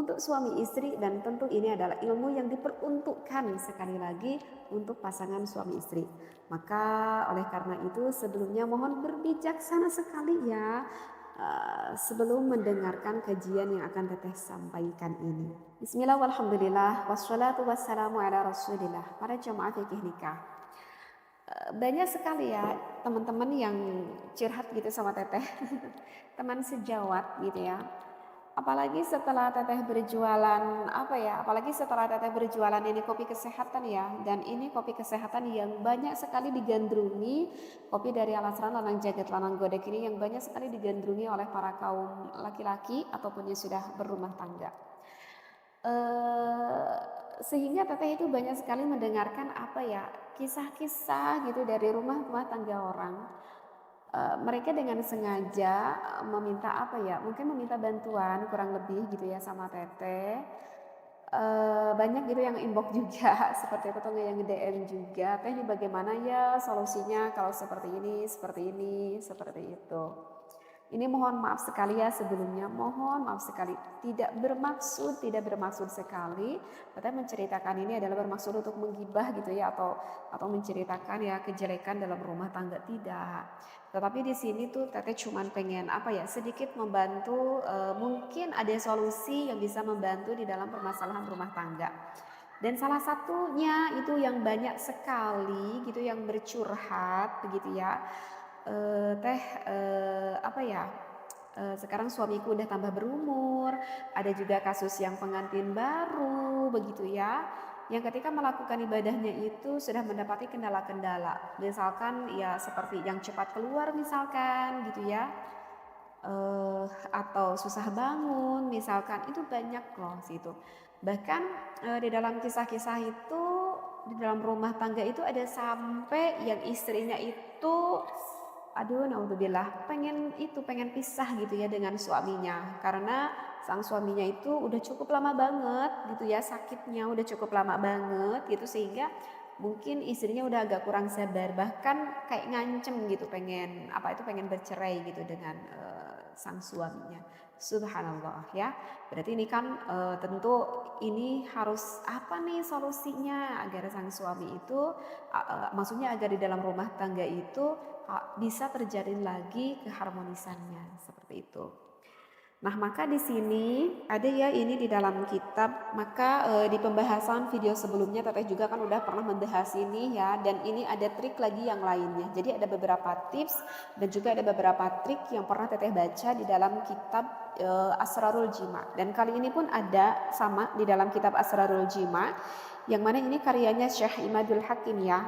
untuk suami istri, dan tentu ini adalah ilmu yang diperuntukkan sekali lagi untuk pasangan suami istri. Maka oleh karena itu sebelumnya mohon berbijaksana sekali ya sebelum mendengarkan kajian yang akan Teteh sampaikan ini. Bismillah walhamdulillah wassalatu wassalamu ala rasulillah. Para jamaah fikih nikah, banyak sekali ya teman-teman yang curhat gitu sama Teteh teman sejawat gitu ya. Apalagi setelah Teteh berjualan apalagi setelah Teteh berjualan ini kopi kesehatan ya, dan ini kopi kesehatan yang banyak sekali digandrungi, kopi dari Alasran Lanang Jagat Lanang Godek ini yang banyak sekali digandrungi oleh para kaum laki-laki ataupun yang sudah berumah tangga. Sehingga Teteh itu banyak sekali mendengarkan kisah-kisah gitu dari rumah tangga orang. Mereka dengan sengaja meminta mungkin meminta bantuan kurang lebih gitu ya sama Teteh. Banyak gitu yang inbox juga seperti itu, atau yang DM juga, "Teh ini bagaimana ya solusinya kalau seperti ini, seperti itu." Ini mohon maaf sekali ya sebelumnya, mohon maaf sekali. Tidak bermaksud sekali. Teteh menceritakan ini adalah bermaksud untuk menggibah gitu ya, atau menceritakan ya kejelekan dalam rumah tangga, tidak. Tetapi di sini tuh Teteh cuman pengen sedikit membantu, mungkin ada solusi yang bisa membantu di dalam permasalahan rumah tangga. Dan salah satunya itu yang banyak sekali gitu yang bercurhat begitu ya. Teh sekarang suamiku udah tambah berumur, ada juga kasus yang pengantin baru begitu ya, yang ketika melakukan ibadahnya itu sudah mendapati kendala-kendala, misalkan ya seperti yang cepat keluar misalkan gitu ya, atau susah bangun misalkan, itu banyak loh situ. Bahkan di dalam kisah-kisah itu, di dalam rumah tangga itu ada sampai yang istrinya itu naudzubillah pengen pisah gitu ya dengan suaminya, karena sang suaminya itu udah cukup lama banget gitu ya sakitnya, udah cukup lama banget gitu, sehingga mungkin istrinya udah agak kurang sabar, bahkan kayak ngancem gitu pengen bercerai gitu dengan sang suaminya. Subhanallah ya. Berarti ini kan tentu ini harus apa nih solusinya agar sang suami itu maksudnya agar di dalam rumah tangga itu bisa terjalin lagi keharmonisannya seperti itu. Nah, maka di sini ada ya ini di dalam kitab, maka di pembahasan video sebelumnya Teteh juga kan udah pernah membahas ini ya, dan ini ada trik lagi yang lainnya. Jadi ada beberapa tips dan juga ada beberapa trik yang pernah Teteh baca di dalam kitab Asrarul Jima, dan kali ini pun ada sama di dalam kitab Asrarul Jima, yang mana ini karyanya Syekh Imadul Hakim ya.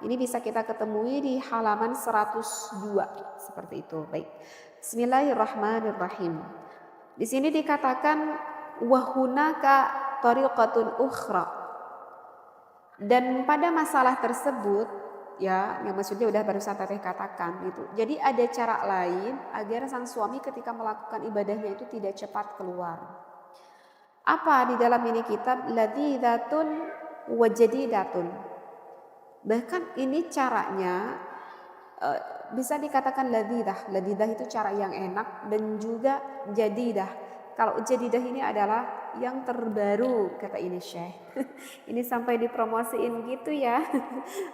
Ini bisa kita ketemui di halaman 102 seperti itu. Baik. Bismillahirrahmanirrahim. Di sini dikatakan wahunaka tariqatun ukhra. Dan pada masalah tersebut ya, yang maksudnya udah barusan Teteh katakan gitu. Jadi ada cara lain agar sang suami ketika melakukan ibadahnya itu tidak cepat keluar. Apa di dalam ini kitab? Ladzidatun wa jadidatun. Bahkan ini caranya bisa dikatakan ladidah. Ladidah itu cara yang enak, dan juga jadidah. Kalau jadidah ini adalah yang terbaru kata ini Syekh. Ini sampai dipromosiin gitu ya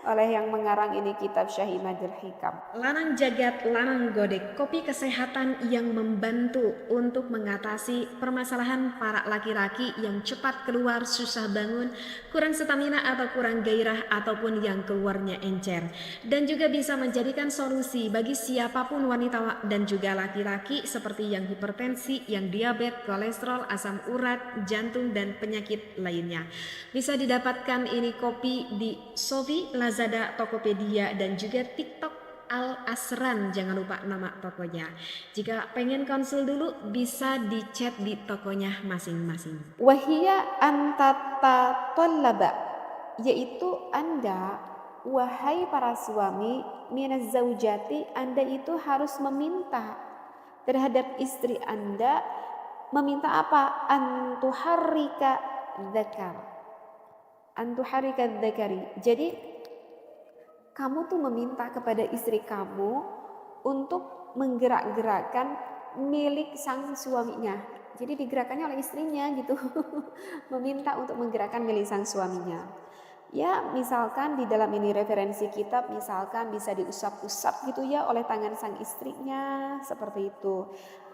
oleh yang mengarang ini kitab Syekh Imadul Hikam. Lanang Jagat Lanang Godek, kopi kesehatan yang membantu untuk mengatasi permasalahan para laki-laki yang cepat keluar, susah bangun, kurang stamina atau kurang gairah, ataupun yang keluarnya encer, dan juga bisa menjadikan solusi bagi siapapun wanita dan juga laki-laki seperti yang hipertensi, yang diabetes, kolesterol, asam urat, jantung, dan penyakit lainnya. Bisa didapatkan ini kopi di Shopee, Lazada, Tokopedia, dan juga TikTok Al Asran, jangan lupa nama tokonya. Jika pengen konsul dulu bisa di-chat di tokonya masing-masing. Wahia antata tollaba, yaitu Anda, wahai para suami, minaz zaujati, Anda itu harus meminta terhadap istri Anda. Meminta apa? Antuharrika dzakar. Antuharrika dzakari. Jadi kamu tuh meminta kepada istri kamu untuk menggerak-gerakkan milik sang suaminya. Jadi digerakkannya oleh istrinya gitu. Meminta untuk menggerakkan milik sang suaminya. Ya, misalkan di dalam ini referensi kitab misalkan bisa diusap-usap gitu ya oleh tangan sang istrinya, seperti itu.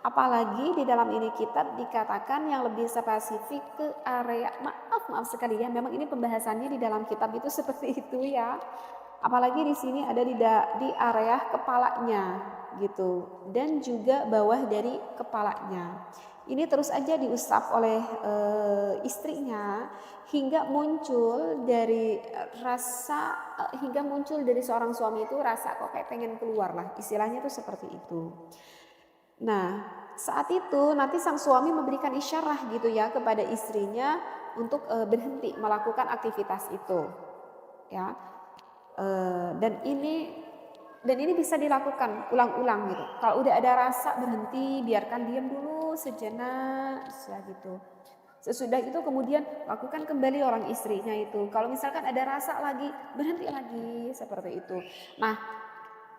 Apalagi di dalam ini kitab dikatakan yang lebih spesifik ke area, maaf sekali ya, memang ini pembahasannya di dalam kitab itu seperti itu ya. Apalagi di sini ada di area kepalanya gitu dan juga bawah dari kepalanya. Ini terus aja diusap oleh istrinya hingga muncul dari hingga muncul dari seorang suami itu rasa kok kayak pengen keluar lah, istilahnya tuh seperti itu. Nah, saat itu nanti sang suami memberikan isyarah gitu ya kepada istrinya untuk berhenti melakukan aktivitas itu, ya. Dan ini bisa dilakukan ulang-ulang gitu. Kalau udah ada rasa berhenti, biarkan diam dulu sejenak, gitu. Sesudah itu kemudian lakukan kembali orang istrinya itu. Kalau misalkan ada rasa lagi, berhenti lagi seperti itu. Nah,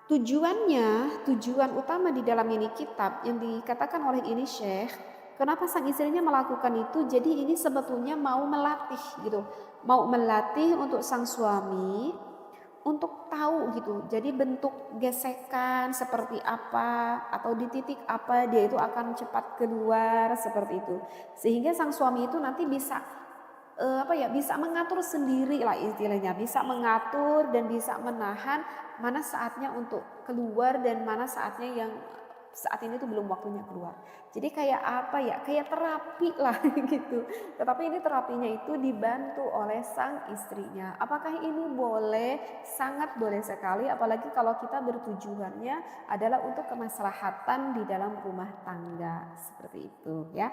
tujuan utama di dalam ini kitab yang dikatakan oleh ini Syekh, kenapa sang istrinya melakukan itu? Jadi ini sebetulnya mau melatih gitu, mau melatih untuk sang suami untuk tahu gitu. Jadi bentuk gesekan seperti apa atau di titik apa dia itu akan cepat keluar seperti itu. Sehingga sang suami itu nanti bisa bisa mengatur sendiri lah istilahnya, bisa mengatur dan bisa menahan mana saatnya untuk keluar dan mana saatnya yang saat ini tuh belum waktunya keluar. Jadi kayak apa ya, kayak terapi lah gitu. Tetapi ini terapinya itu dibantu oleh sang istrinya. Apakah ini boleh? Sangat boleh sekali, apalagi kalau kita bertujuannya adalah untuk kemaslahatan di dalam rumah tangga seperti itu ya.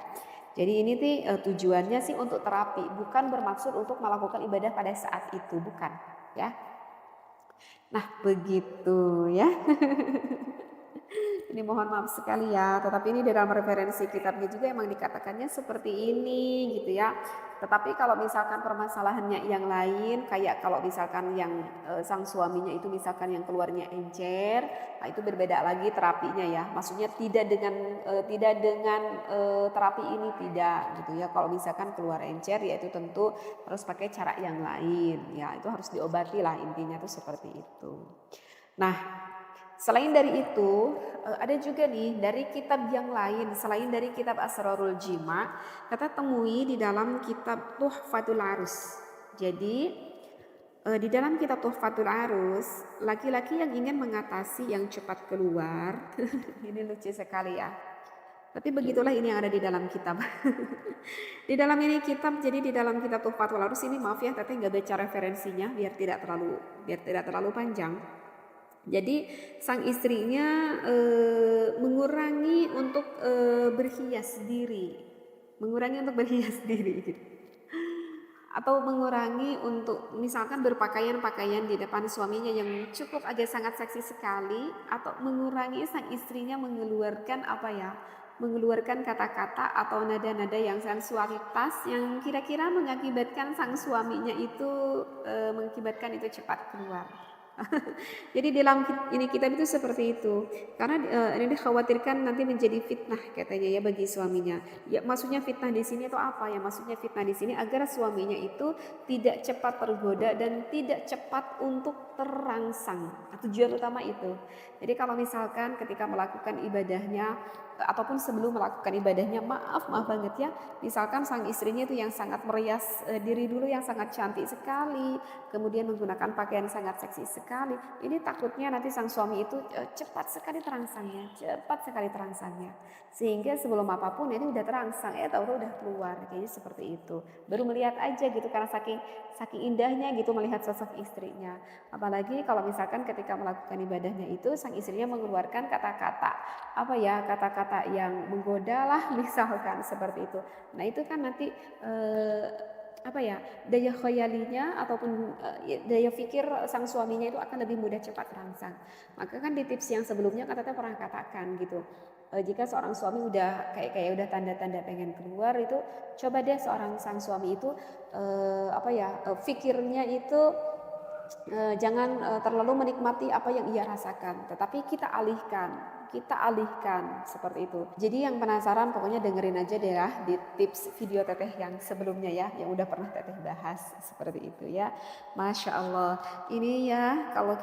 Jadi ini tujuannya sih untuk terapi, bukan bermaksud untuk melakukan ibadah pada saat itu, bukan ya. Nah begitu ya. Ini mohon maaf sekali ya, tetapi ini dalam referensi kitabnya juga emang dikatakannya seperti ini gitu ya. Tetapi kalau misalkan permasalahannya yang lain, kayak kalau misalkan yang sang suaminya itu misalkan yang keluarnya encer, nah itu berbeda lagi terapinya ya. Maksudnya tidak dengan terapi ini tidak gitu ya. Kalau misalkan keluar encer ya itu tentu harus pakai cara yang lain ya. Itu harus diobati lah, intinya tuh seperti itu. Nah, selain dari itu, ada juga nih dari kitab yang lain selain dari kitab Asrarul Jima, kita temui di dalam kitab Tuhfatul Arus. Jadi di dalam kitab Tuhfatul Arus, laki-laki yang ingin mengatasi yang cepat keluar, ini lucu sekali ya. Tapi begitulah ini yang ada di dalam kitab. Di dalam ini kitab, jadi di dalam kitab Tuhfatul Arus ini maaf ya, tapi nggak baca referensinya biar tidak terlalu panjang. Jadi sang istrinya mengurangi untuk berhias diri, gitu. Atau mengurangi untuk misalkan berpakaian di depan suaminya yang cukup agak sangat seksi sekali, atau mengurangi sang istrinya mengeluarkan kata-kata atau nada-nada yang sensualitas yang kira-kira mengakibatkan sang suaminya itu mengakibatkan itu cepat keluar. Jadi dalam ini kitab itu seperti itu, karena ini dikhawatirkan nanti menjadi fitnah katanya ya bagi suaminya. Ya maksudnya fitnah di sini itu apa ya? Maksudnya fitnah di sini agar suaminya itu tidak cepat tergoda dan tidak cepat untuk terangsang. Tujuan utama itu. Jadi kalau misalkan ketika melakukan ibadahnya ataupun sebelum melakukan ibadahnya, maaf banget ya, misalkan sang istrinya itu yang sangat merias diri dulu, yang sangat cantik sekali, kemudian menggunakan pakaian sangat seksi sekali, ini takutnya nanti sang suami itu cepat sekali terangsangnya, sehingga sebelum apapun ini udah terangsang, tahu-tahu udah keluar, kayaknya seperti itu. Baru melihat aja gitu karena saking indahnya gitu melihat sosok istrinya. Apalagi kalau misalkan ketika melakukan ibadahnya itu sang istrinya mengeluarkan kata-kata yang menggoda lah misalkan seperti itu. Nah itu kan nanti daya khayalinya ataupun daya pikir sang suaminya itu akan lebih mudah cepat terangsang. Maka kan di tips yang sebelumnya katanya pernah katakan gitu, jika seorang suami udah kayak udah tanda-tanda pengen keluar itu, coba deh sang suami itu pikirnya itu jangan terlalu menikmati apa yang ia rasakan, tetapi kita alihkan kita alihkan seperti itu. Jadi yang penasaran pokoknya dengerin aja deh ya di tips video teteh yang sebelumnya ya, yang udah pernah teteh bahas seperti itu ya. Masya Allah. Ini ya kalau